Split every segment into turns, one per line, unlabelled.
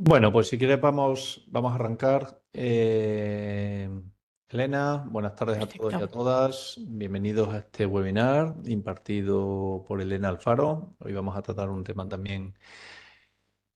Bueno, pues si quieres vamos a arrancar. Elena, buenas tardes a todos y a
Perfecto.
todas. Bienvenidos a este webinar impartido por Elena Alfaro. Hoy vamos a tratar un tema también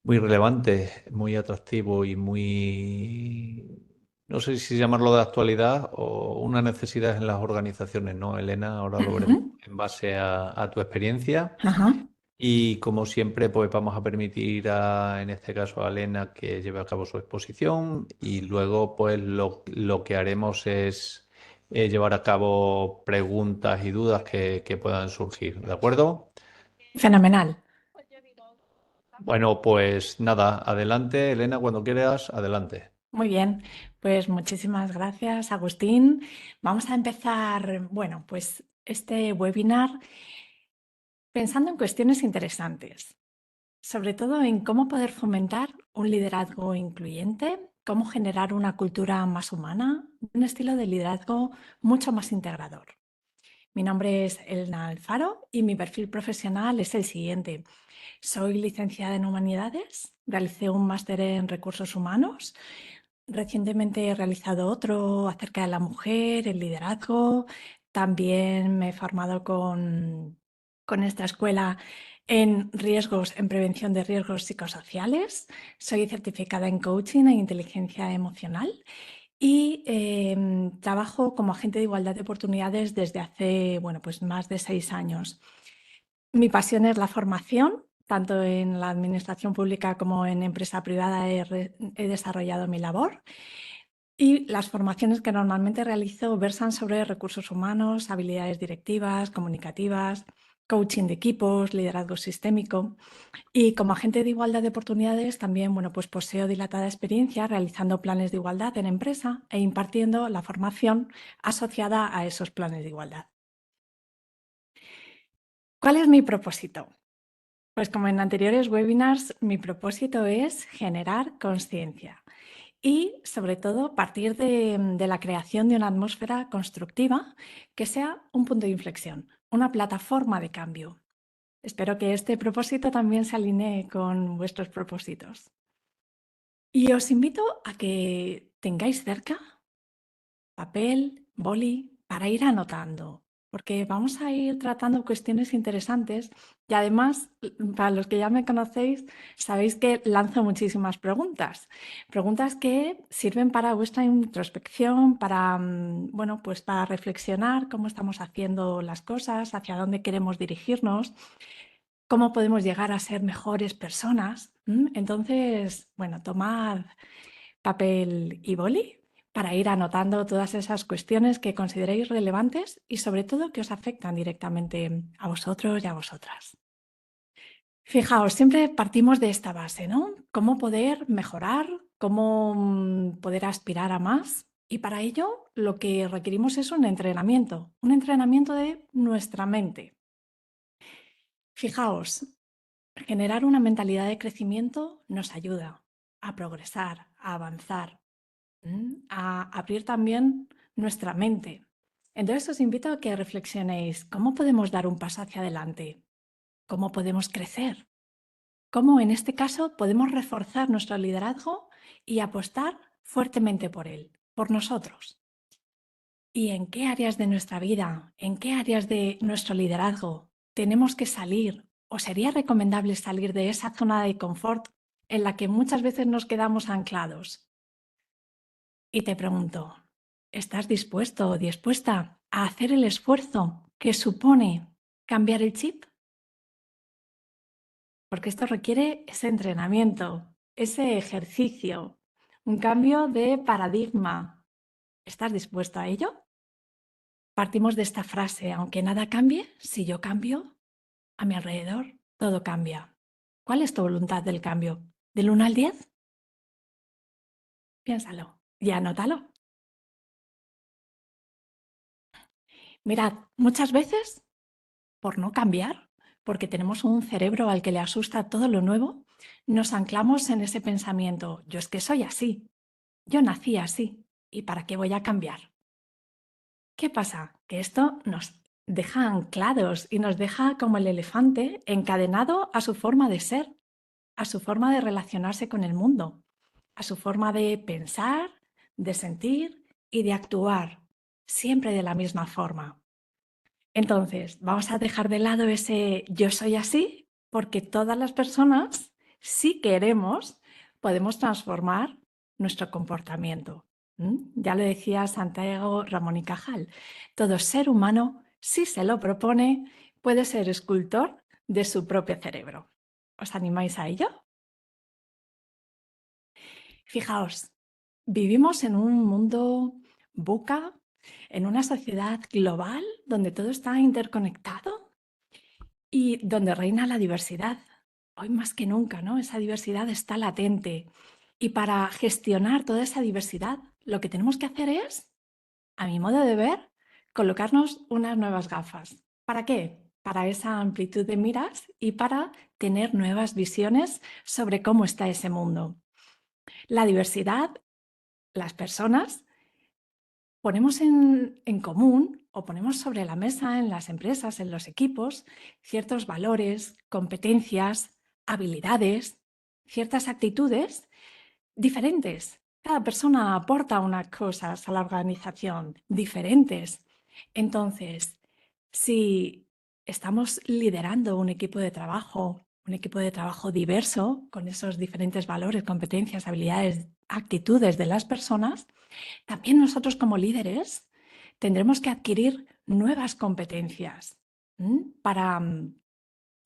muy relevante, muy atractivo y muy, no sé si llamarlo de actualidad o una necesidad en las organizaciones, ¿no, Elena? Ahora lo veremos
Ujú.
en base a tu experiencia.
Ajá.
Y como siempre, pues vamos a permitir en este caso a Elena que lleve a cabo su exposición y luego pues lo que haremos es llevar a cabo preguntas y dudas que puedan surgir, ¿de acuerdo?
Fenomenal.
Bueno, pues nada, adelante, Elena, cuando quieras, adelante.
Muy bien. Pues muchísimas gracias, Agustín. Vamos a empezar, bueno, pues este webinar pensando en cuestiones interesantes, sobre todo en cómo poder fomentar un liderazgo incluyente, cómo generar una cultura más humana, un estilo de liderazgo mucho más integrador. Mi nombre es Elena Alfaro y mi perfil profesional es el siguiente. Soy licenciada en Humanidades, realicé un máster en Recursos Humanos. Recientemente he realizado otro acerca de la mujer, el liderazgo. También me he formado con esta escuela en riesgos, en prevención de riesgos psicosociales. Soy certificada en coaching e inteligencia emocional y trabajo como agente de igualdad de oportunidades desde hace, bueno, pues más de 6 años. Mi pasión es la formación, tanto en la administración pública como en empresa privada he desarrollado mi labor y las formaciones que normalmente realizo versan sobre recursos humanos, habilidades directivas, comunicativas, coaching de equipos, liderazgo sistémico y como agente de igualdad de oportunidades también, bueno, pues poseo dilatada experiencia realizando planes de igualdad en empresa e impartiendo la formación asociada a esos planes de igualdad. ¿Cuál es mi propósito? Pues como en anteriores webinars, mi propósito es generar conciencia y sobre todo partir de la creación de una atmósfera constructiva que sea un punto de inflexión, una plataforma de cambio. Espero que este propósito también se alinee con vuestros propósitos. Y os invito a que tengáis cerca papel, boli, para ir anotando, porque vamos a ir tratando cuestiones interesantes y además, para los que ya me conocéis, sabéis que lanzo muchísimas preguntas, preguntas que sirven para vuestra introspección, para, bueno, pues para reflexionar cómo estamos haciendo las cosas, hacia dónde queremos dirigirnos, cómo podemos llegar a ser mejores personas. Entonces, bueno, tomad papel y boli para ir anotando todas esas cuestiones que consideréis relevantes y sobre todo que os afectan directamente a vosotros y a vosotras. Fijaos, siempre partimos de esta base, ¿no? ¿Cómo poder mejorar? ¿Cómo poder aspirar a más? Y para ello lo que requerimos es un entrenamiento de nuestra mente. Fijaos, generar una mentalidad de crecimiento nos ayuda a progresar, a avanzar, a abrir también nuestra mente. Entonces os invito a que reflexionéis cómo podemos dar un paso hacia adelante, cómo podemos crecer, cómo en este caso podemos reforzar nuestro liderazgo y apostar fuertemente por él, por nosotros. ¿Y en qué áreas de nuestra vida, en qué áreas de nuestro liderazgo tenemos que salir o sería recomendable salir de esa zona de confort en la que muchas veces nos quedamos anclados? Y te pregunto, ¿estás dispuesto o dispuesta a hacer el esfuerzo que supone cambiar el chip? Porque esto requiere ese entrenamiento, ese ejercicio, un cambio de paradigma. ¿Estás dispuesto a ello? Partimos de esta frase, aunque nada cambie, si yo cambio, a mi alrededor todo cambia. ¿Cuál es tu voluntad del cambio? ¿Del 1 al 10? Piénsalo y anótalo. Mirad, muchas veces por no cambiar, porque tenemos un cerebro al que le asusta todo lo nuevo, nos anclamos en ese pensamiento, yo es que soy así, yo nací así, ¿y para qué voy a cambiar? ¿Qué pasa? Que esto nos deja anclados y nos deja como el elefante encadenado a su forma de ser. a su forma de relacionarse con el mundo, a su forma de pensar, de sentir y de actuar, siempre de la misma forma. Entonces, vamos a dejar de lado ese yo soy así, porque todas las personas, si queremos, podemos transformar nuestro comportamiento. Ya lo decía Santiago Ramón y Cajal, todo ser humano, si se lo propone, puede ser escultor de su propio cerebro. ¿Os animáis a ello? Fijaos, vivimos en un mundo buca, en una sociedad global donde todo está interconectado y donde reina la diversidad. Hoy más que nunca, ¿no? Esa diversidad está latente. Y para gestionar toda esa diversidad, lo que tenemos que hacer es, a mi modo de ver, colocarnos unas nuevas gafas. ¿Para qué? Para esa amplitud de miras y para tener nuevas visiones sobre cómo está ese mundo. La diversidad, las personas, ponemos en común o ponemos sobre la mesa en las empresas, en los equipos, ciertos valores, competencias, habilidades, ciertas actitudes diferentes. Cada persona aporta unas cosas a la organización diferentes. Entonces, si estamos liderando un equipo de trabajo diverso, con esos diferentes valores, competencias, habilidades, actitudes de las personas, también nosotros como líderes tendremos que adquirir nuevas competencias para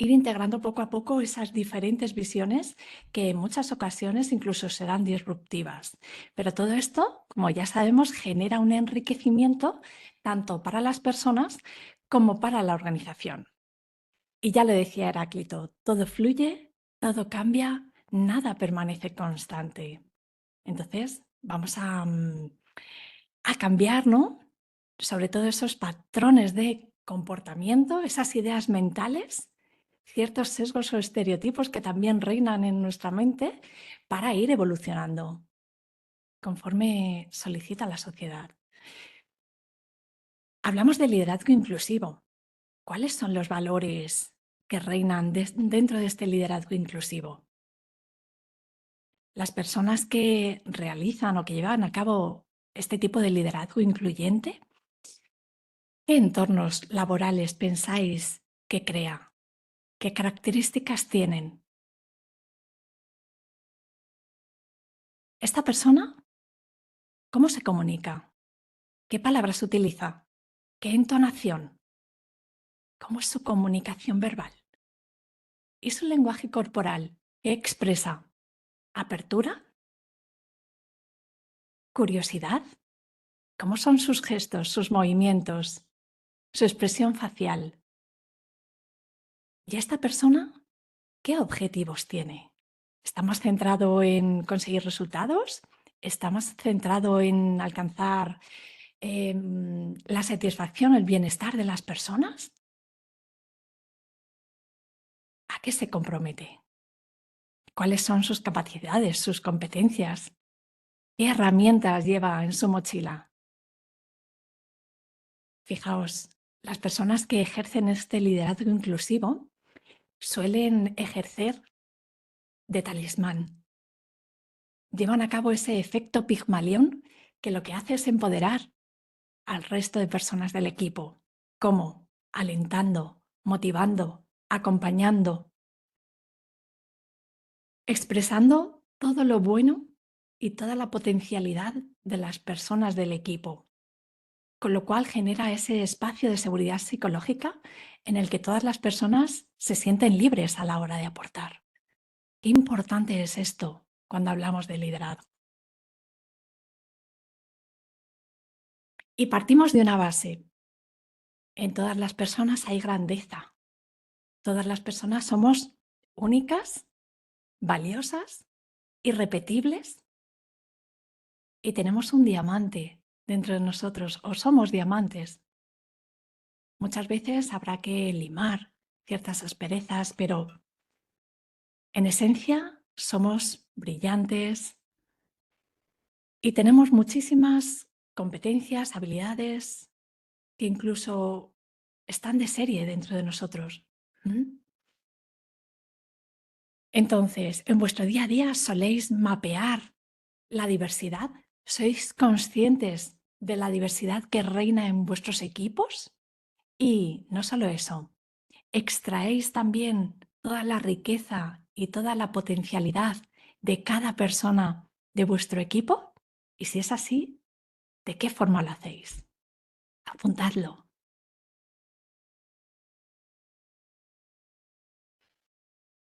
ir integrando poco a poco esas diferentes visiones que en muchas ocasiones incluso serán disruptivas. Pero todo esto, como ya sabemos, genera un enriquecimiento tanto para las personas como para la organización. Y ya lo decía Heráclito, todo fluye, todo cambia, nada permanece constante. Entonces, vamos a cambiar, ¿no? Sobre todo esos patrones de comportamiento, esas ideas mentales, ciertos sesgos o estereotipos que también reinan en nuestra mente para ir evolucionando conforme solicita la sociedad. Hablamos de liderazgo inclusivo. ¿Cuáles son los valores que reinan dentro de este liderazgo inclusivo? Las personas que realizan o que llevan a cabo este tipo de liderazgo incluyente, ¿qué entornos laborales pensáis que crea? ¿Qué características tienen? ¿Esta persona cómo se comunica? ¿Qué palabras utiliza? ¿Qué entonación? ¿Cómo es su comunicación verbal? ¿Y su lenguaje corporal? ¿Qué expresa? ¿Apertura? ¿Curiosidad? ¿Cómo son sus gestos, sus movimientos, su expresión facial? ¿Y esta persona qué objetivos tiene? ¿Está más centrado en conseguir resultados? ¿Está más centrado en alcanzar la satisfacción, el bienestar de las personas? ¿A qué se compromete? ¿Cuáles son sus capacidades, sus competencias? ¿Qué herramientas lleva en su mochila? Fijaos, las personas que ejercen este liderazgo inclusivo suelen ejercer de talismán. Llevan a cabo ese efecto Pigmalión que lo que hace es empoderar al resto de personas del equipo. ¿Cómo? Alentando, motivando, acompañando, expresando todo lo bueno y toda la potencialidad de las personas del equipo, con lo cual genera ese espacio de seguridad psicológica en el que todas las personas se sienten libres a la hora de aportar. Qué importante es esto cuando hablamos de liderazgo. Y partimos de una base. En todas las personas hay grandeza. Todas las personas somos únicas, valiosas, irrepetibles y tenemos un diamante dentro de nosotros o somos diamantes. Muchas veces habrá que limar ciertas asperezas, pero en esencia somos brillantes y tenemos muchísimas competencias, habilidades que incluso están de serie dentro de nosotros. ¿Mm? Entonces, ¿en vuestro día a día soléis mapear la diversidad? ¿Sois conscientes de la diversidad que reina en vuestros equipos? Y no solo eso, ¿extraéis también toda la riqueza y toda la potencialidad de cada persona de vuestro equipo? Y si es así, ¿de qué forma lo hacéis? Apuntadlo.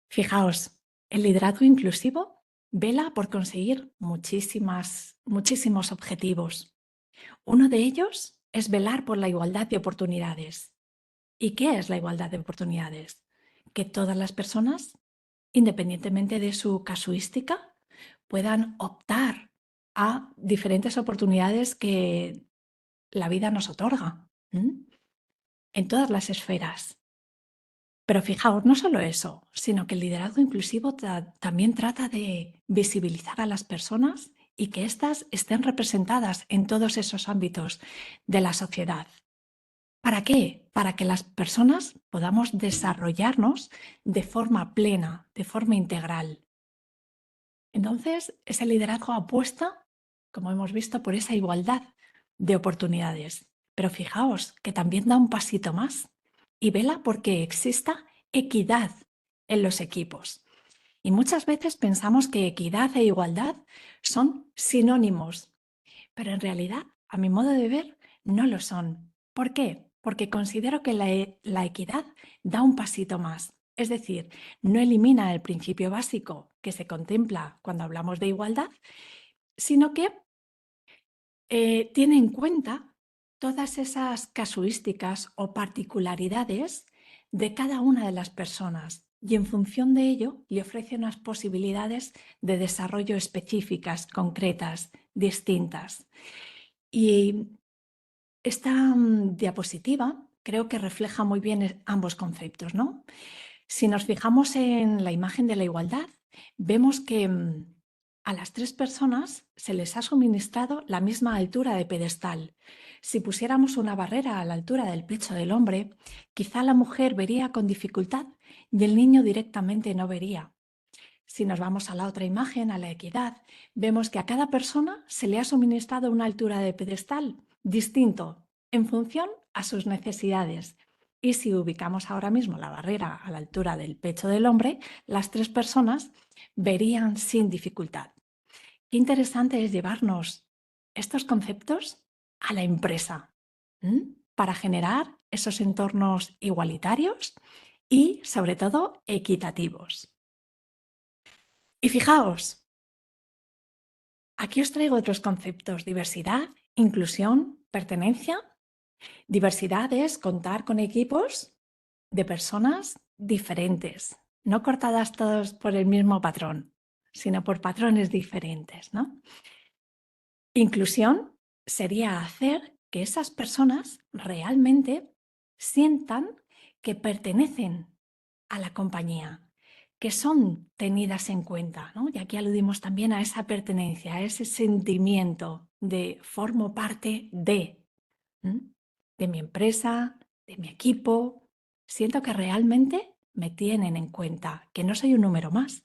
Fijaos, el liderazgo inclusivo vela por conseguir muchísimos objetivos. Uno de ellos es velar por la igualdad de oportunidades. ¿Y qué es la igualdad de oportunidades? Que todas las personas, independientemente de su casuística, puedan optar a diferentes oportunidades que la vida nos otorga, en todas las esferas. Pero fijaos, no solo eso, sino que el liderazgo inclusivo también trata de visibilizar a las personas y que éstas estén representadas en todos esos ámbitos de la sociedad. ¿Para qué? Para que las personas podamos desarrollarnos de forma plena, de forma integral. Entonces, ese liderazgo apuesta, como hemos visto, por esa igualdad de oportunidades. Pero fijaos que también da un pasito más y vela porque exista equidad en los equipos. Y muchas veces pensamos que equidad e igualdad son sinónimos, pero en realidad, a mi modo de ver, no lo son. ¿Por qué? Porque considero que la equidad da un pasito más. Es decir, no elimina el principio básico que se contempla cuando hablamos de igualdad, sino que tiene en cuenta todas esas casuísticas o particularidades de cada una de las personas y en función de ello le ofrece unas posibilidades de desarrollo específicas, concretas, distintas. Y esta diapositiva creo que refleja muy bien ambos conceptos, ¿no? Si nos fijamos en la imagen de la igualdad, vemos que a las tres personas se les ha suministrado la misma altura de pedestal. Si pusiéramos una barrera a la altura del pecho del hombre, quizá la mujer vería con dificultad y el niño directamente no vería. Si nos vamos a la otra imagen, a la equidad, vemos que a cada persona se le ha suministrado una altura de pedestal distinto en función a sus necesidades. Y si ubicamos ahora mismo la barrera a la altura del pecho del hombre, las tres personas verían sin dificultad. Qué interesante es llevarnos estos conceptos a la empresa, para generar esos entornos igualitarios y, sobre todo, equitativos. Y fijaos, aquí os traigo otros conceptos: diversidad, inclusión, pertenencia. Diversidad es contar con equipos de personas diferentes, no cortadas todos por el mismo patrón, sino por patrones diferentes, ¿no? Inclusión sería hacer que esas personas realmente sientan que pertenecen a la compañía, que son tenidas en cuenta, ¿no? Y aquí aludimos también a esa pertenencia, a ese sentimiento de formo parte de mi empresa, de mi equipo. Siento que realmente me tienen en cuenta, que no soy un número más.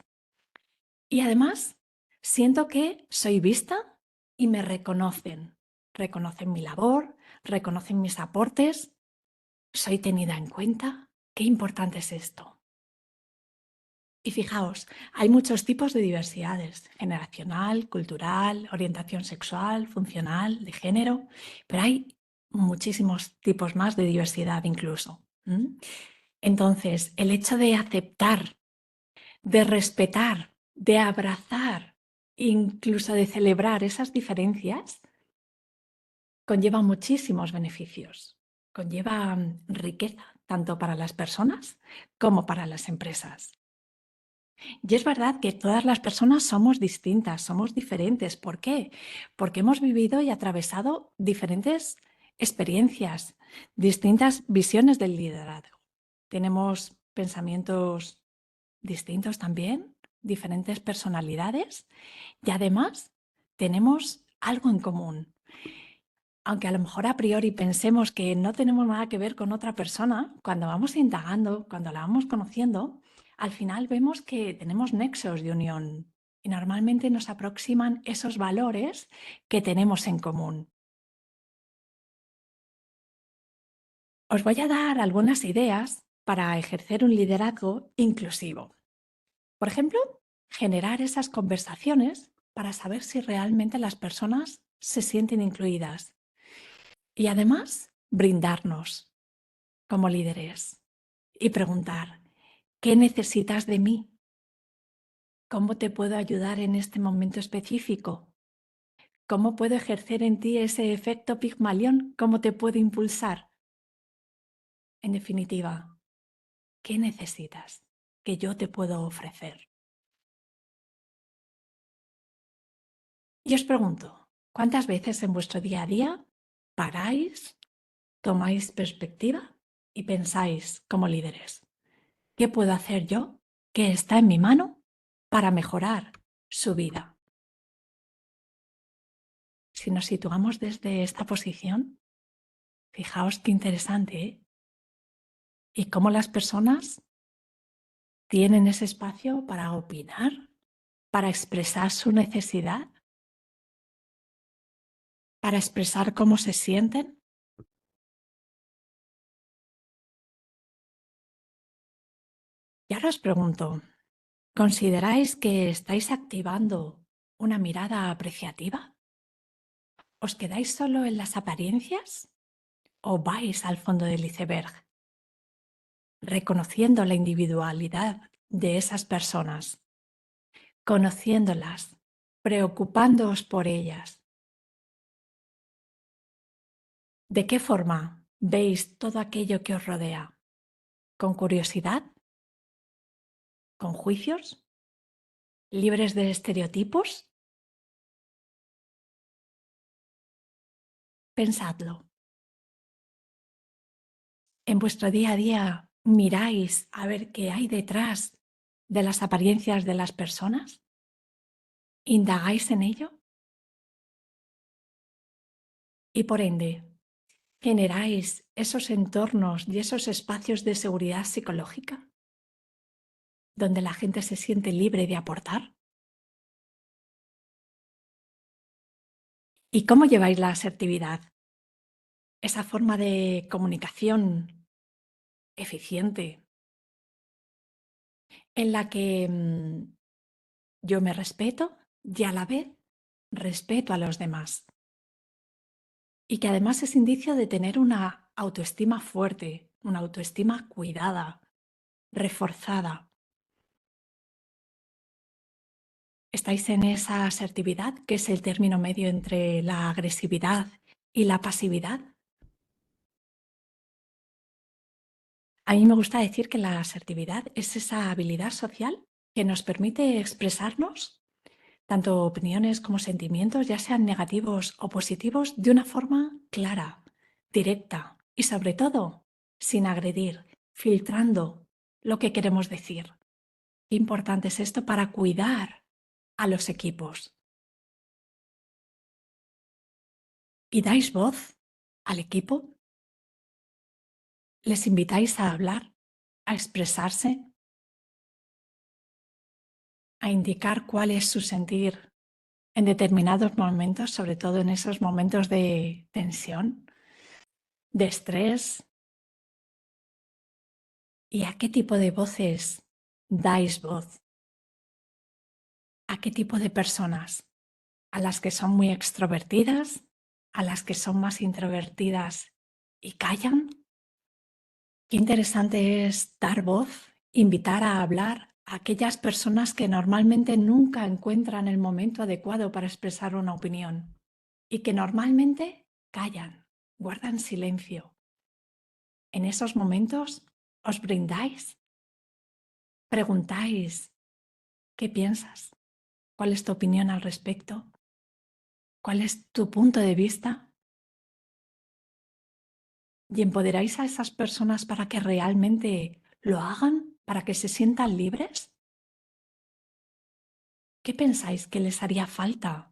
Y además, siento que soy vista y me reconocen. Reconocen mi labor, reconocen mis aportes, soy tenida en cuenta. Qué importante es esto. Y fijaos, hay muchos tipos de diversidades: generacional, cultural, orientación sexual, funcional, de género, pero hay muchísimos tipos más de diversidad incluso. Entonces, el hecho de aceptar, de respetar, de abrazar, incluso de celebrar esas diferencias, conlleva muchísimos beneficios, conlleva riqueza, tanto para las personas como para las empresas. Y es verdad que todas las personas somos distintas, somos diferentes. ¿Por qué? Porque hemos vivido y atravesado diferentes experiencias, distintas visiones del liderazgo. Tenemos pensamientos distintos también, diferentes personalidades y además tenemos algo en común. Aunque a lo mejor a priori pensemos que no tenemos nada que ver con otra persona, cuando vamos indagando, cuando la vamos conociendo, al final vemos que tenemos nexos de unión y normalmente nos aproximan esos valores que tenemos en común. Os voy a dar algunas ideas para ejercer un liderazgo inclusivo. Por ejemplo, generar esas conversaciones para saber si realmente las personas se sienten incluidas y además brindarnos como líderes y preguntar, ¿qué necesitas de mí? ¿Cómo te puedo ayudar en este momento específico? ¿Cómo puedo ejercer en ti ese efecto Pigmalión? ¿Cómo te puedo impulsar? En definitiva, ¿qué necesitas que yo te puedo ofrecer? Y os pregunto, ¿cuántas veces en vuestro día a día paráis, tomáis perspectiva y pensáis como líderes, ¿qué puedo hacer yo que está en mi mano para mejorar su vida? Si nos situamos desde esta posición, fijaos qué interesante, ¿eh? Y cómo las personas tienen ese espacio para opinar, para expresar su necesidad, para expresar cómo se sienten. Y ahora os pregunto, ¿consideráis que estáis activando una mirada apreciativa? ¿Os quedáis solo en las apariencias o vais al fondo del iceberg, reconociendo la individualidad de esas personas, conociéndolas, preocupándoos por ellas? ¿De qué forma veis todo aquello que os rodea? ¿Con curiosidad? ¿Con juicios? ¿Libres de estereotipos? Pensadlo. En vuestro día a día miráis a ver qué hay detrás de las apariencias de las personas. ¿Indagáis en ello? Y por ende, ¿generáis esos entornos y esos espacios de seguridad psicológica donde la gente se siente libre de aportar? ¿Y cómo lleváis la asertividad? Esa forma de comunicación eficiente en la que yo me respeto y a la vez respeto a los demás. Y que además es indicio de tener una autoestima fuerte, una autoestima cuidada, reforzada. ¿Estáis en esa asertividad, que es el término medio entre la agresividad y la pasividad? A mí me gusta decir que la asertividad es esa habilidad social que nos permite expresarnos, tanto opiniones como sentimientos, ya sean negativos o positivos, de una forma clara, directa y sobre todo sin agredir, filtrando lo que queremos decir. Qué importante es esto para cuidar a los equipos. ¿Y dais voz al equipo? ¿Les invitáis a hablar, a expresarse, a indicar cuál es su sentir en determinados momentos, sobre todo en esos momentos de tensión, de estrés? ¿Y a qué tipo de voces dais voz? ¿A qué tipo de personas? ¿A las que son muy extrovertidas? ¿A las que son más introvertidas y callan? Qué interesante es dar voz, invitar a hablar a aquellas personas que normalmente nunca encuentran el momento adecuado para expresar una opinión y que normalmente callan, guardan silencio. En esos momentos os brindáis, preguntáis, ¿qué piensas? ¿Cuál es tu opinión al respecto? ¿Cuál es tu punto de vista? ¿Y empoderáis a esas personas para que realmente lo hagan, para que se sientan libres? ¿Qué pensáis que les haría falta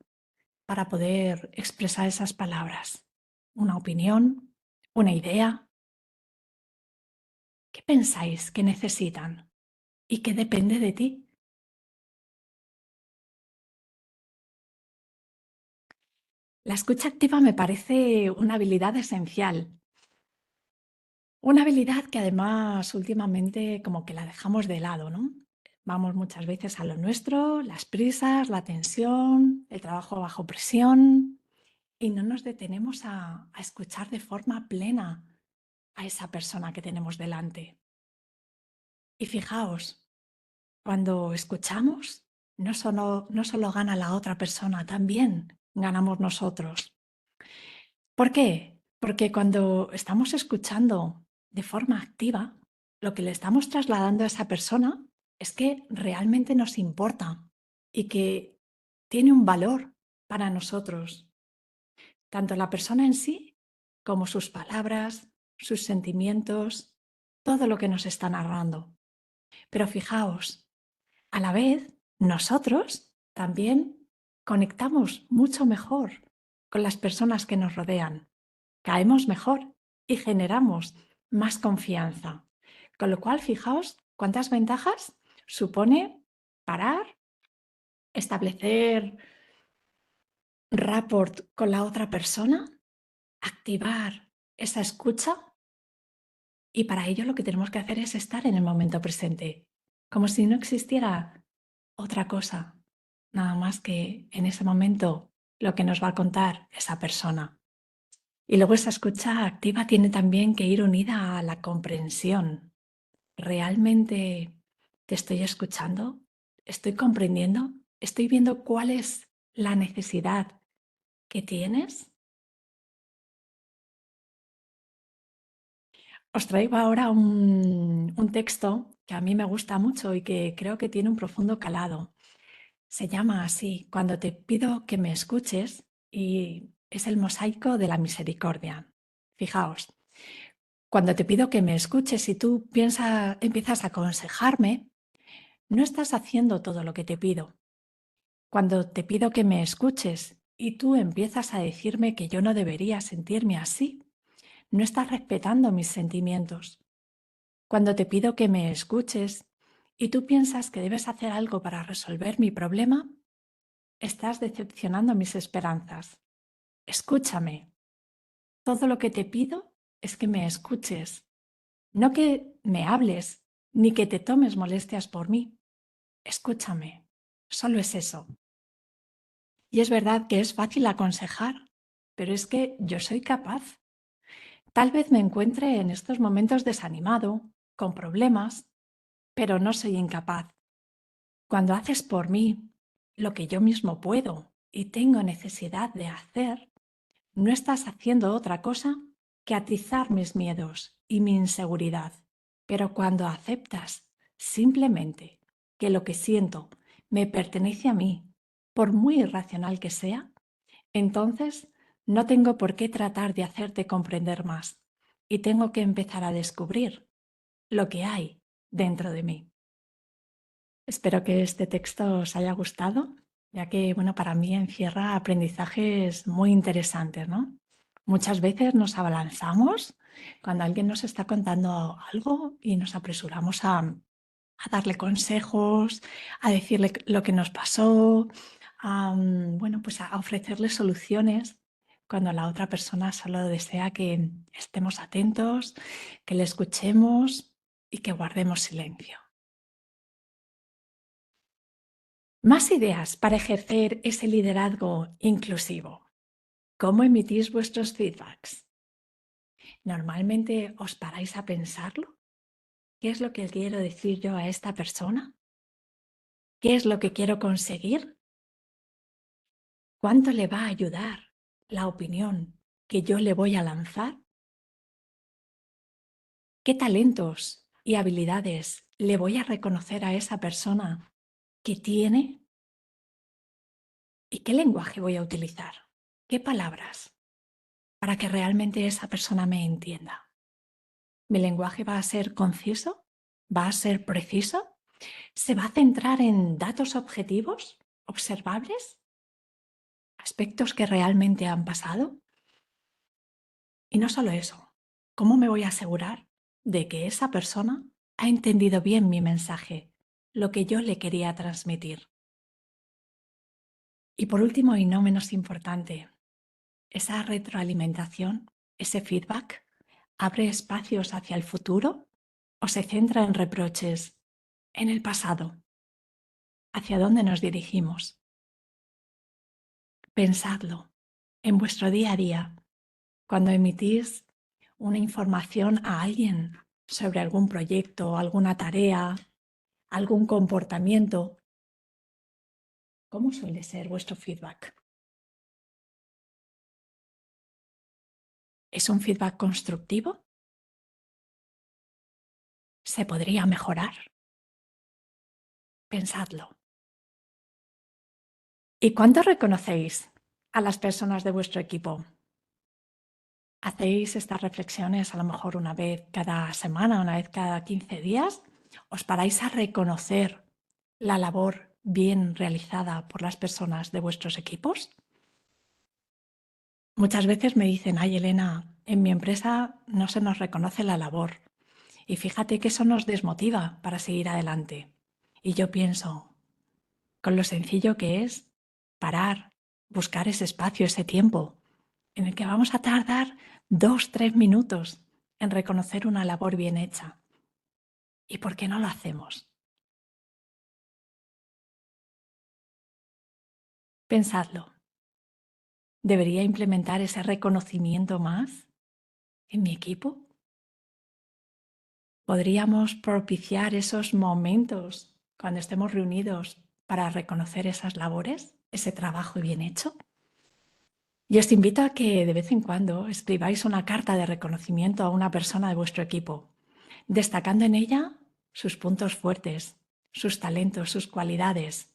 para poder expresar esas palabras? ¿Una opinión? ¿Una idea? ¿Qué pensáis que necesitan? y que depende de ti. La escucha activa me parece una habilidad esencial. Una habilidad que además últimamente como que la dejamos de lado, ¿no? Vamos muchas veces a lo nuestro, las prisas, la tensión, el trabajo bajo presión y no nos detenemos a escuchar de forma plena a esa persona que tenemos delante. Y fijaos, cuando escuchamos, no solo gana la otra persona, también ganamos nosotros. ¿Por qué? Porque cuando estamos escuchando de forma activa, lo que le estamos trasladando a esa persona es que realmente nos importa y que tiene un valor para nosotros, tanto la persona en sí como sus palabras, sus sentimientos, todo lo que nos está narrando. Pero fijaos, a la vez, nosotros también conectamos mucho mejor con las personas que nos rodean, caemos mejor y generamos más confianza. Con lo cual, fijaos cuántas ventajas supone parar, establecer rapport con la otra persona, activar esa escucha y para ello lo que tenemos que hacer es estar en el momento presente, como si no existiera otra cosa, nada más que en ese momento lo que nos va a contar esa persona. Y luego esa escucha activa tiene también que ir unida a la comprensión. ¿Realmente te estoy escuchando? ¿Estoy comprendiendo? ¿Estoy viendo cuál es la necesidad que tienes? Os traigo ahora un texto que a mí me gusta mucho y que creo que tiene un profundo calado. Se llama así, Cuando te pido que me escuches, y es el mosaico de la misericordia. Fijaos, cuando te pido que me escuches y tú empiezas a aconsejarme, no estás haciendo todo lo que te pido. Cuando te pido que me escuches y tú empiezas a decirme que yo no debería sentirme así, no estás respetando mis sentimientos. Cuando te pido que me escuches y tú piensas que debes hacer algo para resolver mi problema, estás decepcionando mis esperanzas. Escúchame. Todo lo que te pido es que me escuches, no que me hables ni que te tomes molestias por mí. Escúchame. Solo es eso. Y es verdad que es fácil aconsejar, pero es que yo soy capaz. Tal vez me encuentre en estos momentos desanimado, con problemas, pero no soy incapaz. Cuando haces por mí lo que yo mismo puedo y tengo necesidad de hacer, no estás haciendo otra cosa que atizar mis miedos y mi inseguridad. Pero cuando aceptas simplemente que lo que siento me pertenece a mí, por muy irracional que sea, entonces no tengo por qué tratar de hacerte comprender más y tengo que empezar a descubrir lo que hay dentro de mí. Espero que este texto os haya gustado, ya que, bueno, para mí encierra aprendizajes muy interesantes, ¿no? Muchas veces nos abalanzamos cuando alguien nos está contando algo y nos apresuramos a darle consejos, a decirle lo que nos pasó, bueno, pues a ofrecerle soluciones cuando la otra persona solo desea que estemos atentos, que le escuchemos y que guardemos silencio. Más ideas para ejercer ese liderazgo inclusivo. ¿Cómo emitís vuestros feedbacks? ¿Normalmente os paráis a pensarlo? ¿Qué es lo que quiero decir yo a esta persona? ¿Qué es lo que quiero conseguir? ¿Cuánto le va a ayudar la opinión que yo le voy a lanzar? ¿Qué talentos y habilidades le voy a reconocer a esa persona que tiene? ¿Y qué lenguaje voy a utilizar? ¿Qué palabras? Para que realmente esa persona me entienda. ¿Mi lenguaje va a ser conciso? ¿Va a ser preciso? ¿Se va a centrar en datos objetivos, observables? ¿Aspectos que realmente han pasado? Y no solo eso, ¿cómo me voy a asegurar de que esa persona ha entendido bien mi mensaje lo que yo le quería transmitir. Y por último, y no menos importante, esa retroalimentación, ese feedback, ¿abre espacios hacia el futuro o se centra en reproches en el pasado? ¿Hacia dónde nos dirigimos? Pensadlo en vuestro día a día, cuando emitís una información a alguien sobre algún proyecto, alguna tarea, algún comportamiento. ¿Cómo suele ser vuestro feedback? ¿Es un feedback constructivo? ¿Se podría mejorar? Pensadlo. ¿Y cuánto reconocéis a las personas de vuestro equipo? ¿Hacéis estas reflexiones a lo mejor una vez cada semana, una vez cada 15 días? ¿Os paráis a reconocer la labor bien realizada por las personas de vuestros equipos? Muchas veces me dicen, ay Elena, en mi empresa no se nos reconoce la labor. Y fíjate que eso nos desmotiva para seguir adelante. Y yo pienso, con lo sencillo que es parar, buscar ese espacio, ese tiempo, en el que vamos a tardar 2, 3 minutos en reconocer una labor bien hecha. ¿Y por qué no lo hacemos? Pensadlo. ¿Debería implementar ese reconocimiento más en mi equipo? ¿Podríamos propiciar esos momentos cuando estemos reunidos para reconocer esas labores, ese trabajo bien hecho? Y os invito a que de vez en cuando escribáis una carta de reconocimiento a una persona de vuestro equipo, destacando en ella sus puntos fuertes, sus talentos, sus cualidades.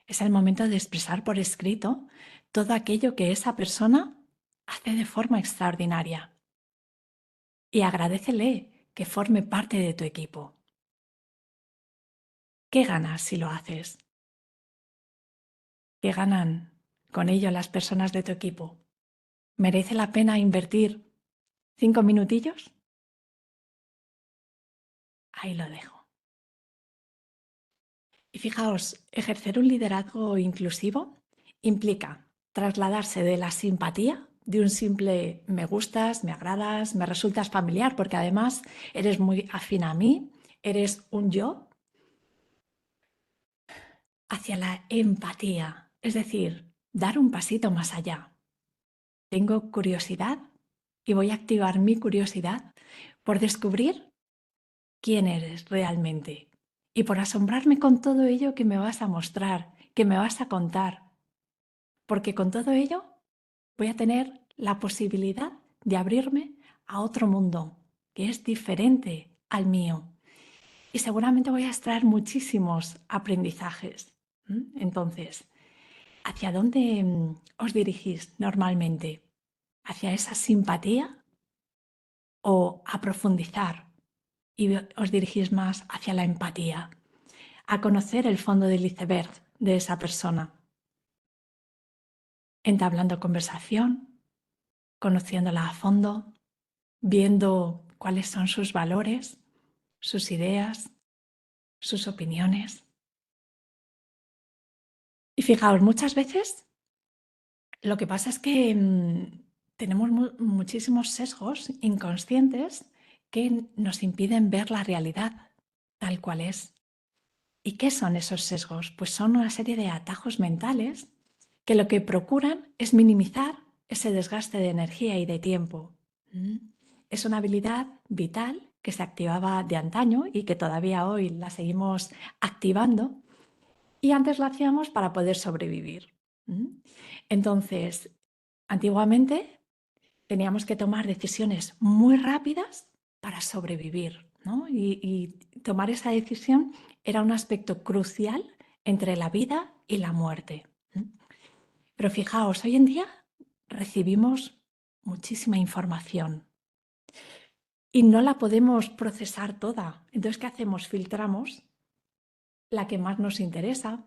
Es el momento de expresar por escrito todo aquello que esa persona hace de forma extraordinaria. Y agradécele que forme parte de tu equipo. ¿Qué ganas si lo haces? ¿Qué ganan con ello las personas de tu equipo? ¿Merece la pena invertir 5 minutillos? Ahí lo dejo. Y fijaos, ejercer un liderazgo inclusivo implica trasladarse de la simpatía, de un simple me gustas, me agradas, me resultas familiar, porque además eres muy afín a mí, eres un yo, hacia la empatía, es decir, dar un pasito más allá. Tengo curiosidad y voy a activar mi curiosidad por descubrir quién eres realmente y por asombrarme con todo ello que me vas a mostrar, que me vas a contar, porque con todo ello voy a tener la posibilidad de abrirme a otro mundo que es diferente al mío y seguramente voy a extraer muchísimos aprendizajes. Entonces, ¿hacia dónde os dirigís normalmente? ¿Hacia esa simpatía o a profundizar y os dirigís más hacia la empatía, a conocer el fondo del iceberg de esa persona, entablando conversación, conociéndola a fondo, viendo cuáles son sus valores, sus ideas, sus opiniones? Y fijaos, muchas veces lo que pasa es que tenemos muchísimos sesgos inconscientes que nos impiden ver la realidad tal cual es. ¿Y qué son esos sesgos? Pues son una serie de atajos mentales que lo que procuran es minimizar ese desgaste de energía y de tiempo. ¿Mm? Es una habilidad vital que se activaba de antaño y que todavía hoy la seguimos activando y antes la hacíamos para poder sobrevivir. ¿Mm? Entonces, antiguamente teníamos que tomar decisiones muy rápidas para sobrevivir, ¿no? Y tomar esa decisión era un aspecto crucial entre la vida y la muerte. Pero fijaos, hoy en día recibimos muchísima información y no la podemos procesar toda. Entonces, ¿qué hacemos? Filtramos la que más nos interesa,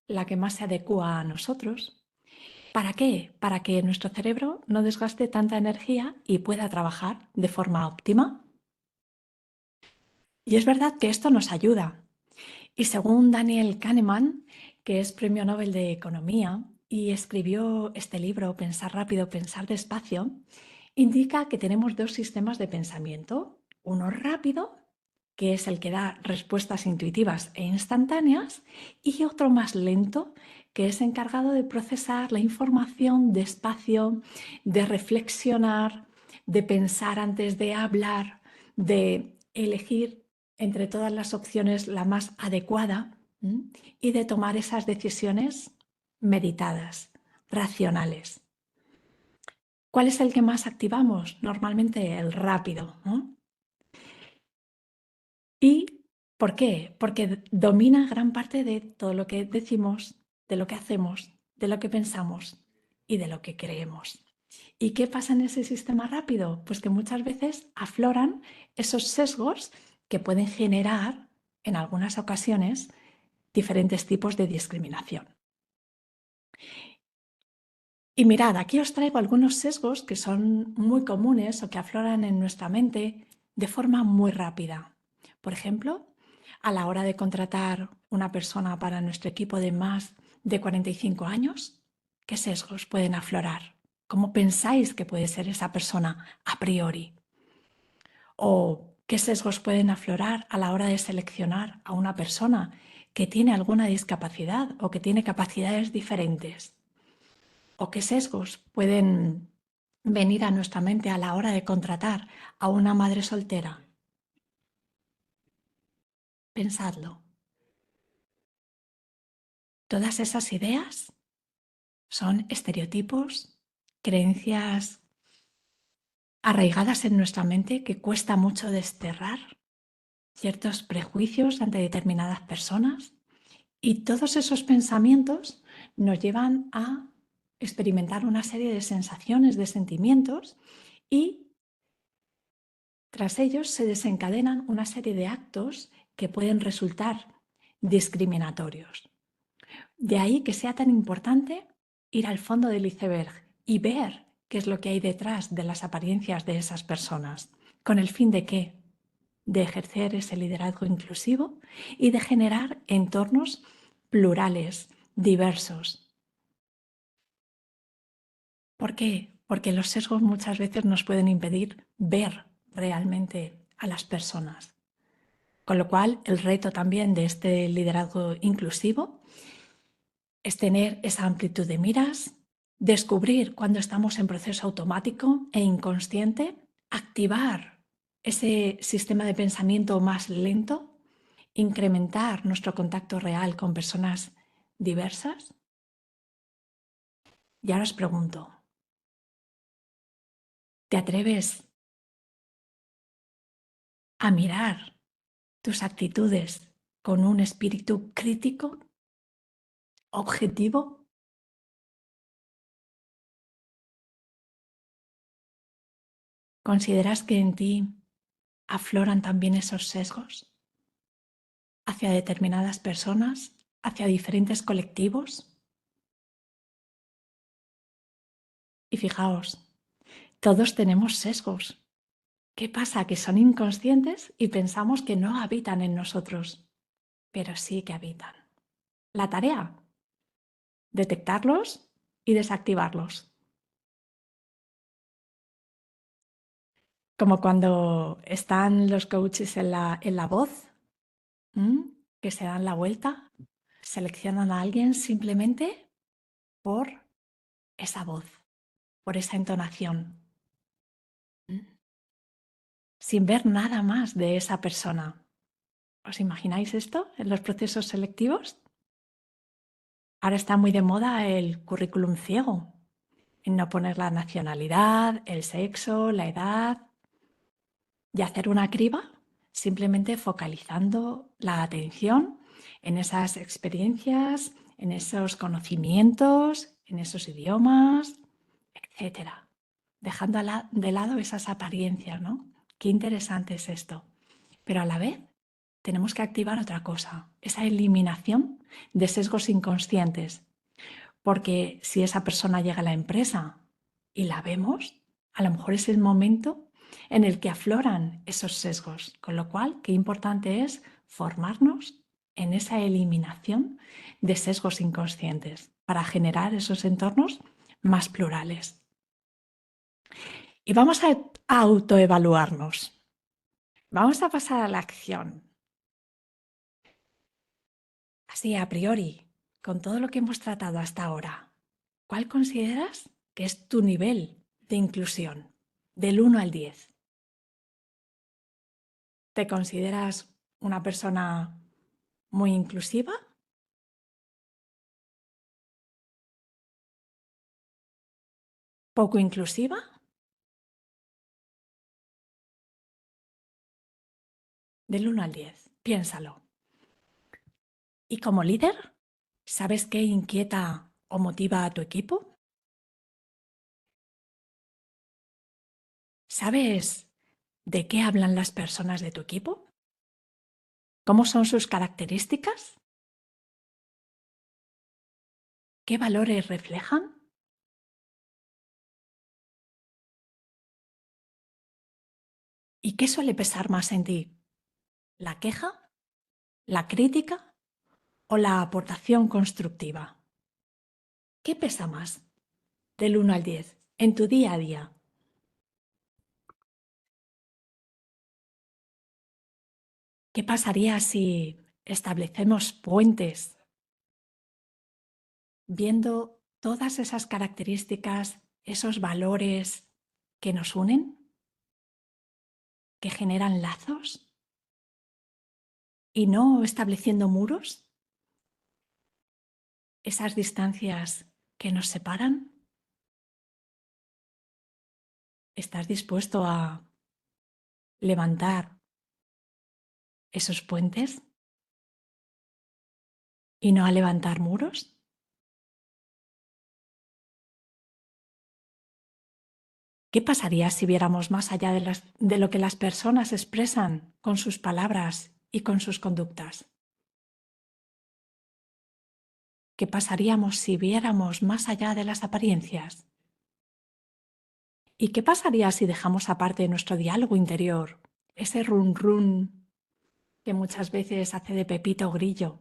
la que más se adecua a nosotros. ¿Para qué? Para que nuestro cerebro no desgaste tanta energía y pueda trabajar de forma óptima. Y es verdad que esto nos ayuda. Y según Daniel Kahneman, que es Premio Nobel de Economía y escribió este libro, Pensar rápido, pensar despacio, indica que tenemos dos sistemas de pensamiento. Uno rápido, que es el que da respuestas intuitivas e instantáneas, y otro más lento, que es encargado de procesar la información despacio, de reflexionar, de pensar antes de hablar, de elegir entre todas las opciones la más adecuada, ¿m? Y de tomar esas decisiones meditadas, racionales. ¿Cuál es el que más activamos? Normalmente el rápido, ¿no? ¿Y por qué? Porque domina gran parte de todo lo que decimos, de lo que hacemos, de lo que pensamos y de lo que creemos. ¿Y qué pasa en ese sistema rápido? Pues que muchas veces afloran esos sesgos que pueden generar, en algunas ocasiones, diferentes tipos de discriminación. Y mirad, aquí os traigo algunos sesgos que son muy comunes o que afloran en nuestra mente de forma muy rápida. Por ejemplo, a la hora de contratar una persona para nuestro equipo de más de 45 años, ¿qué sesgos pueden aflorar? ¿Cómo pensáis que puede ser esa persona a priori? ¿O qué sesgos pueden aflorar a la hora de seleccionar a una persona que tiene alguna discapacidad o que tiene capacidades diferentes? ¿O qué sesgos pueden venir a nuestra mente a la hora de contratar a una madre soltera? Pensadlo. Todas esas ideas son estereotipos, creencias arraigadas en nuestra mente que cuesta mucho desterrar, ciertos prejuicios ante determinadas personas, y todos esos pensamientos nos llevan a experimentar una serie de sensaciones, de sentimientos, y tras ellos se desencadenan una serie de actos que pueden resultar discriminatorios. De ahí que sea tan importante ir al fondo del iceberg y ver qué es lo que hay detrás de las apariencias de esas personas. ¿Con el fin de qué? De ejercer ese liderazgo inclusivo y de generar entornos plurales, diversos. ¿Por qué? Porque los sesgos muchas veces nos pueden impedir ver realmente a las personas. Con lo cual, el reto también de este liderazgo inclusivo es tener esa amplitud de miras, descubrir cuando estamos en proceso automático e inconsciente, activar ese sistema de pensamiento más lento, incrementar nuestro contacto real con personas diversas. Y ahora os pregunto, ¿te atreves a mirar tus actitudes con un espíritu crítico, objetivo? ¿Consideras que en ti afloran también esos sesgos hacia determinadas personas, hacia diferentes colectivos? Y fijaos, todos tenemos sesgos. ¿Qué pasa? Que son inconscientes y pensamos que no habitan en nosotros, pero sí que habitan. La tarea, detectarlos y desactivarlos. Como cuando están los coaches en la voz, que se dan la vuelta, seleccionan a alguien simplemente por esa voz, por esa entonación, sin ver nada más de esa persona. ¿Os imagináis esto en los procesos selectivos? Ahora está muy de moda el currículum ciego, en no poner la nacionalidad, el sexo, la edad, y hacer una criba simplemente focalizando la atención en esas experiencias, en esos conocimientos, en esos idiomas, etcétera, dejando de lado esas apariencias, ¿no? Qué interesante es esto. Pero a la vez tenemos que activar otra cosa, esa eliminación de sesgos inconscientes, porque si esa persona llega a la empresa y la vemos, a lo mejor es el momento en el que afloran esos sesgos, con lo cual qué importante es formarnos en esa eliminación de sesgos inconscientes para generar esos entornos más plurales. Y vamos a autoevaluarnos. Vamos a pasar a la acción. Así, a priori, con todo lo que hemos tratado hasta ahora, ¿cuál consideras que es tu nivel de inclusión del 1 al 10? ¿Te consideras una persona muy inclusiva? ¿Poco inclusiva? Del 1 al 10, piénsalo. ¿Y como líder, sabes qué inquieta o motiva a tu equipo? ¿Sabes de qué hablan las personas de tu equipo? ¿Cómo son sus características? ¿Qué valores reflejan? ¿Y qué suele pesar más en ti? ¿La queja, la crítica o la aportación constructiva? ¿Qué pesa más del 1 al 10 en tu día a día? ¿Qué pasaría si establecemos puentes viendo todas esas características, esos valores que nos unen, que generan lazos y no estableciendo muros, esas distancias que nos separan? ¿Estás dispuesto a levantar esos puentes y no a levantar muros? ¿Qué pasaría si viéramos más allá de lo que las personas expresan con sus palabras y con sus conductas? ¿Qué pasaríamos si viéramos más allá de las apariencias? ¿Y qué pasaría si dejamos aparte nuestro diálogo interior, ese run run que muchas veces hace de Pepito Grillo?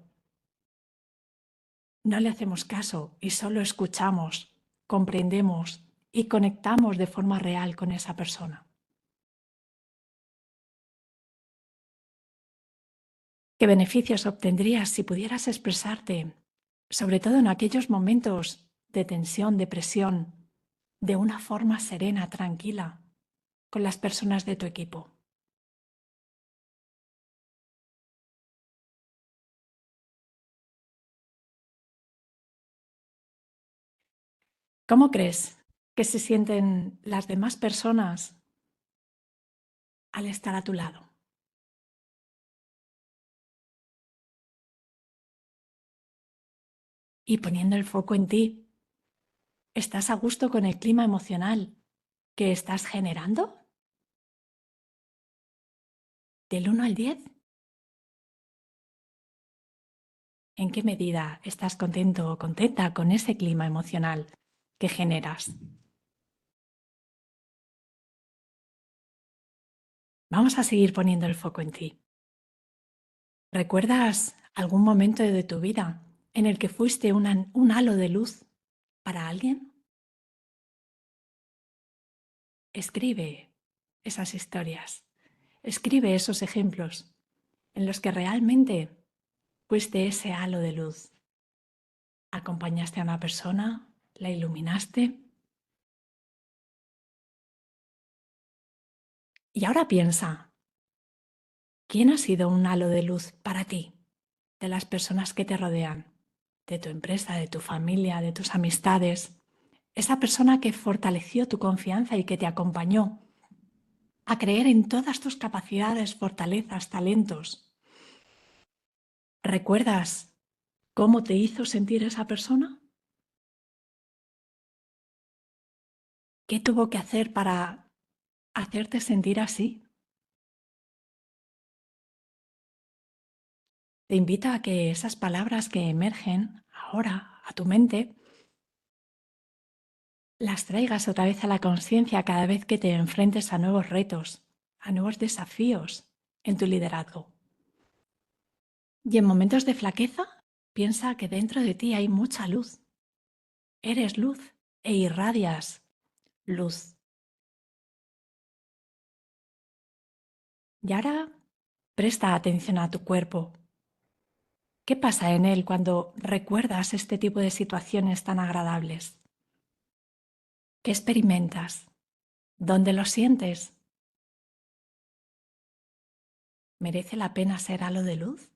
No le hacemos caso y solo escuchamos, comprendemos y conectamos de forma real con esa persona. ¿Qué beneficios obtendrías si pudieras expresarte, sobre todo en aquellos momentos de tensión, de presión, de una forma serena, tranquila, con las personas de tu equipo? ¿Cómo crees que se sienten las demás personas al estar a tu lado? Y poniendo el foco en ti, ¿estás a gusto con el clima emocional que estás generando? ¿Del 1 al 10? ¿En qué medida estás contento o contenta con ese clima emocional que generas? Vamos a seguir poniendo el foco en ti. ¿Recuerdas algún momento de tu vida en el que fuiste un halo de luz para alguien? Escribe esas historias, escribe esos ejemplos en los que realmente fuiste ese halo de luz. Acompañaste a una persona, la iluminaste. Y ahora piensa, ¿quién ha sido un halo de luz para ti, de las personas que te rodean, de tu empresa, de tu familia, de tus amistades? Esa persona que fortaleció tu confianza y que te acompañó a creer en todas tus capacidades, fortalezas, talentos. ¿Recuerdas cómo te hizo sentir esa persona? ¿Qué tuvo que hacer para hacerte sentir así? Te invito a que esas palabras que emergen ahora a tu mente las traigas otra vez a la conciencia cada vez que te enfrentes a nuevos retos, a nuevos desafíos en tu liderazgo. Y en momentos de flaqueza, piensa que dentro de ti hay mucha luz. Eres luz e irradias luz. Y ahora presta atención a tu cuerpo. ¿Qué pasa en él cuando recuerdas este tipo de situaciones tan agradables? ¿Qué experimentas? ¿Dónde lo sientes? ¿Merece la pena ser halo de luz?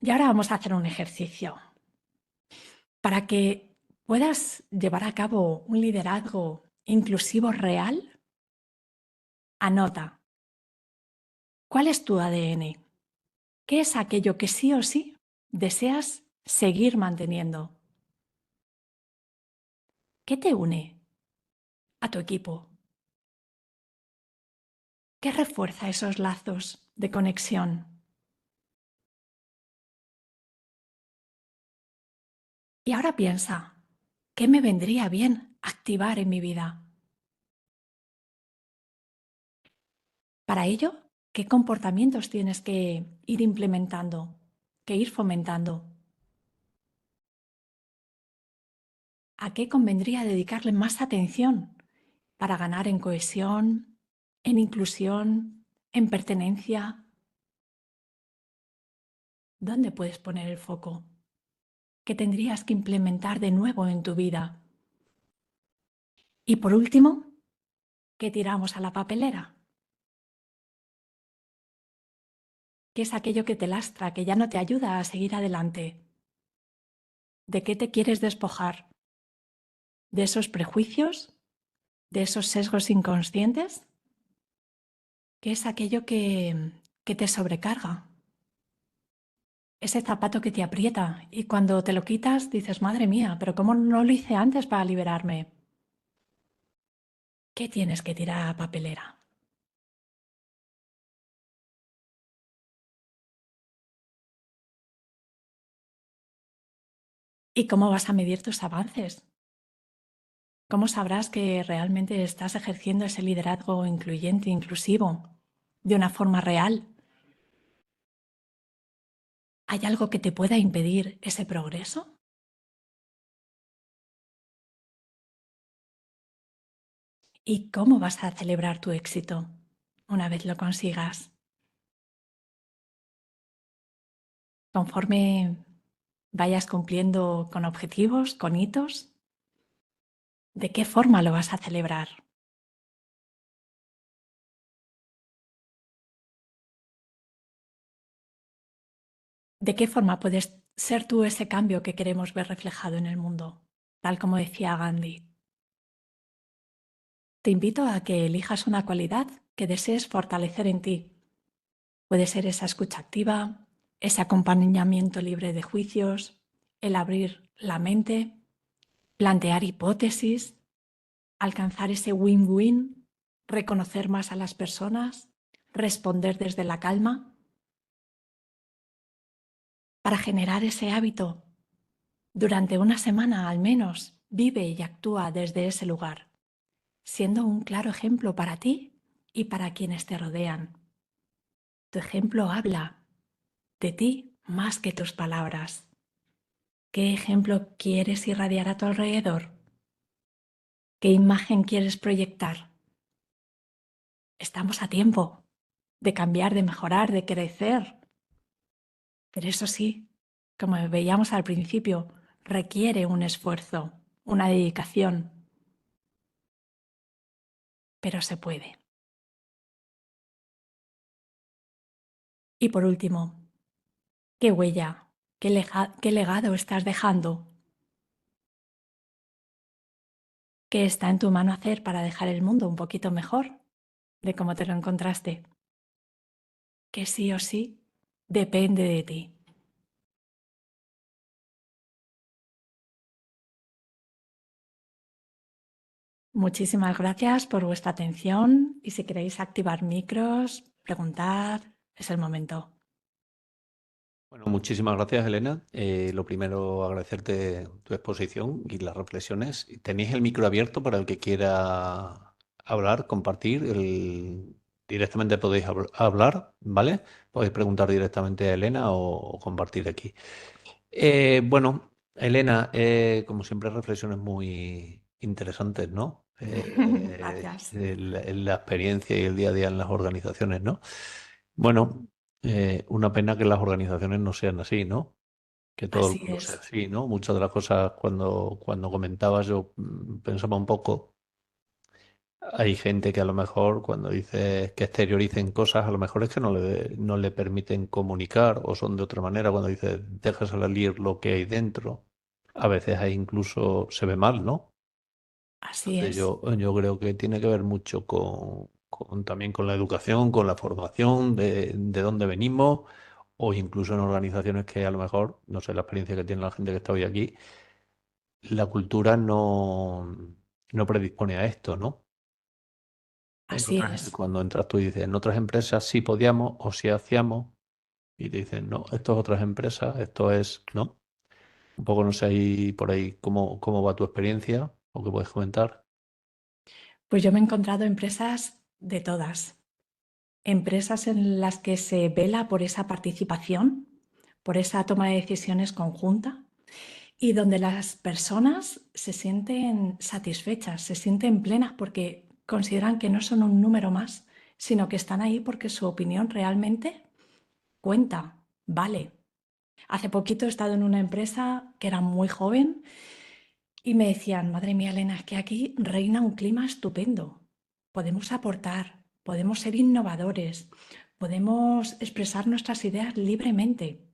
Y ahora vamos a hacer un ejercicio. Para que puedas llevar a cabo un liderazgo inclusivo real, anota, ¿cuál es tu ADN? ¿Qué es aquello que sí o sí deseas seguir manteniendo? ¿Qué te une a tu equipo? ¿Qué refuerza esos lazos de conexión? Y ahora piensa, ¿qué me vendría bien activar en mi vida? Para ello, ¿qué comportamientos tienes que ir implementando, que ir fomentando? ¿A qué convendría dedicarle más atención para ganar en cohesión, en inclusión, en pertenencia? ¿Dónde puedes poner el foco? ¿Qué tendrías que implementar de nuevo en tu vida? Y por último, ¿qué tiramos a la papelera? ¿Qué es aquello que te lastra, que ya no te ayuda a seguir adelante? ¿De qué te quieres despojar? ¿De esos prejuicios? ¿De esos sesgos inconscientes? ¿Qué es aquello que te sobrecarga? Ese zapato que te aprieta y cuando te lo quitas dices, madre mía, pero ¿cómo no lo hice antes para liberarme? ¿Qué tienes que tirar a la papelera? ¿Y cómo vas a medir tus avances? ¿Cómo sabrás que realmente estás ejerciendo ese liderazgo incluyente, inclusivo, de una forma real? ¿Hay algo que te pueda impedir ese progreso? ¿Y cómo vas a celebrar tu éxito una vez lo consigas? Conforme vayas cumpliendo con objetivos, con hitos, ¿de qué forma lo vas a celebrar? ¿De qué forma puedes ser tú ese cambio que queremos ver reflejado en el mundo? Tal como decía Gandhi. Te invito a que elijas una cualidad que desees fortalecer en ti. Puede ser esa escucha activa, ese acompañamiento libre de juicios, el abrir la mente, plantear hipótesis, alcanzar ese win-win, reconocer más a las personas, responder desde la calma. Para generar ese hábito, durante una semana al menos, vive y actúa desde ese lugar, siendo un claro ejemplo para ti y para quienes te rodean. Tu ejemplo habla de ti más que tus palabras. ¿Qué ejemplo quieres irradiar a tu alrededor? ¿Qué imagen quieres proyectar? Estamos a tiempo de cambiar, de mejorar, de crecer. Pero eso sí, como veíamos al principio, requiere un esfuerzo, una dedicación, pero se puede. Y por último, ¿qué huella, qué legado estás dejando? ¿Qué está en tu mano hacer para dejar el mundo un poquito mejor de cómo te lo encontraste? Que sí o sí depende de ti. Muchísimas gracias por vuestra atención y si queréis activar micros, preguntad, es el momento.
Bueno, muchísimas gracias, Elena. Lo primero, agradecerte tu exposición y las reflexiones. Tenéis el micro abierto para el que quiera hablar, compartir. directamente podéis hablar, ¿vale? Podéis preguntar directamente a Elena o compartir aquí. Bueno, Elena, como siempre, reflexiones muy interesantes, ¿no?
Gracias.
La experiencia y el día a día en las organizaciones, ¿no? Bueno, una pena que las organizaciones no sean así, ¿no? Que todo el
Así
mundo sea
es.
así, ¿no? Muchas de las cosas cuando comentabas yo pensaba un poco, hay gente que a lo mejor cuando dice que exterioricen cosas, a lo mejor es que no le permiten comunicar o son de otra manera. Cuando dice deja salir lo que hay dentro, a veces ahí incluso se ve mal, ¿no?
Así
Entonces
es.
yo creo que tiene que ver mucho también con la educación, con la formación, de dónde venimos, o incluso en organizaciones que a lo mejor, no sé la experiencia que tiene la gente que está hoy aquí, la cultura no predispone a esto, ¿no?
Así es.
Cuando entras tú y dices, en otras empresas sí podíamos o sí hacíamos, y te dicen, no, esto es otras empresas, esto es, ¿no? Un poco no sé ahí por ahí cómo va tu experiencia o qué puedes comentar.
Pues yo me he encontrado empresas de todas. Empresas en las que se vela por esa participación, por esa toma de decisiones conjunta y donde las personas se sienten satisfechas, se sienten plenas porque consideran que no son un número más, sino que están ahí porque su opinión realmente cuenta, vale. Hace poquito he estado en una empresa que era muy joven y me decían, madre mía, Elena, es que aquí reina un clima estupendo. Podemos aportar, podemos ser innovadores, podemos expresar nuestras ideas libremente.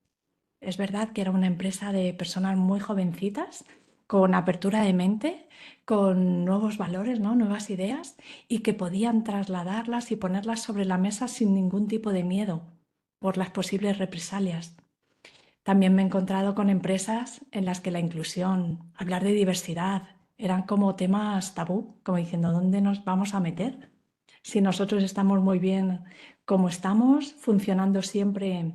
Es verdad que era una empresa de personas muy jovencitas, con apertura de mente, con nuevos valores, ¿no? Nuevas ideas y que podían trasladarlas y ponerlas sobre la mesa sin ningún tipo de miedo por las posibles represalias. También me he encontrado con empresas en las que la inclusión, hablar de diversidad, eran como temas tabú, como diciendo, ¿dónde nos vamos a meter? Si nosotros estamos muy bien como estamos, funcionando siempre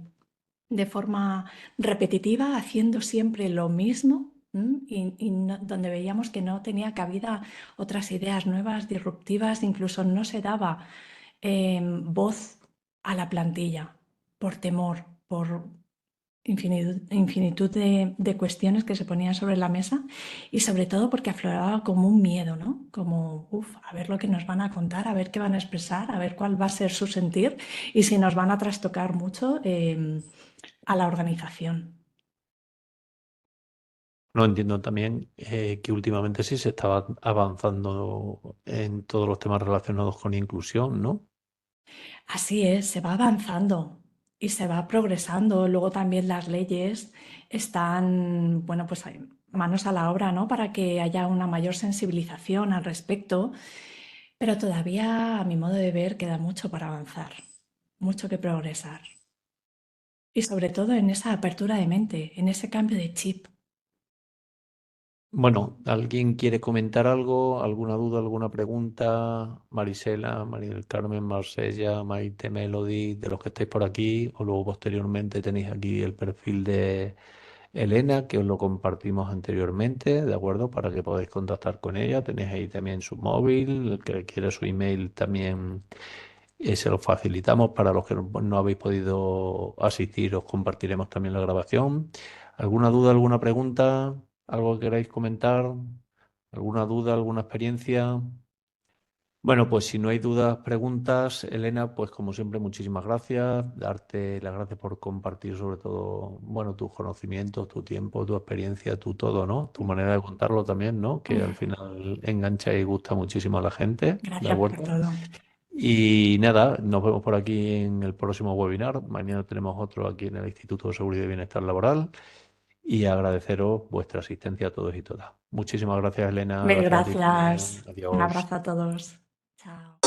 de forma repetitiva, haciendo siempre lo mismo, donde veíamos que no tenía cabida otras ideas nuevas, disruptivas, incluso no se daba voz a la plantilla por temor, por infinitud de cuestiones que se ponían sobre la mesa y sobre todo porque afloraba como un miedo, ¿no? Como, uff, a ver lo que nos van a contar, a ver qué van a expresar, a ver cuál va a ser su sentir y si nos van a trastocar mucho a la organización.
No entiendo también que últimamente sí se estaba avanzando en todos los temas relacionados con inclusión, ¿no?
Así es, se va avanzando y se va progresando. Luego también las leyes están, bueno, pues hay manos a la obra, ¿no? Para que haya una mayor sensibilización al respecto. Pero todavía, a mi modo de ver, queda mucho para avanzar, mucho que progresar. Y sobre todo en esa apertura de mente, en ese cambio de chip.
Bueno, ¿alguien quiere comentar algo? ¿Alguna duda, alguna pregunta? Marisela, María del Carmen, Marsella, Maite, Melody, de los que estáis por aquí, o luego posteriormente tenéis aquí el perfil de Elena, que os lo compartimos anteriormente, ¿de acuerdo? Para que podáis contactar con ella. Tenéis ahí también su móvil, el que quiera su email también se lo facilitamos. Para los que no habéis podido asistir, os compartiremos también la grabación. ¿Alguna duda, alguna pregunta? ¿Algo que queráis comentar? ¿Alguna duda, alguna experiencia? Bueno, pues si no hay dudas, preguntas, Elena, pues como siempre, muchísimas gracias. Darte las gracias por compartir sobre todo, bueno, tus conocimientos, tu tiempo, tu experiencia, tu todo, ¿no? Tu manera de contarlo también, ¿no? Que al final engancha y gusta muchísimo a la gente, ¿de
Gracias por
acuerdo?
todo.
Y nada, nos vemos por aquí en el próximo webinar. Mañana tenemos otro aquí en el Instituto de Seguridad y Bienestar Laboral. Y agradeceros vuestra asistencia a todos y todas. Muchísimas gracias, Elena.
Mil
Gracias a ti también.
gracias. Un
Adiós.
abrazo a todos. Chao.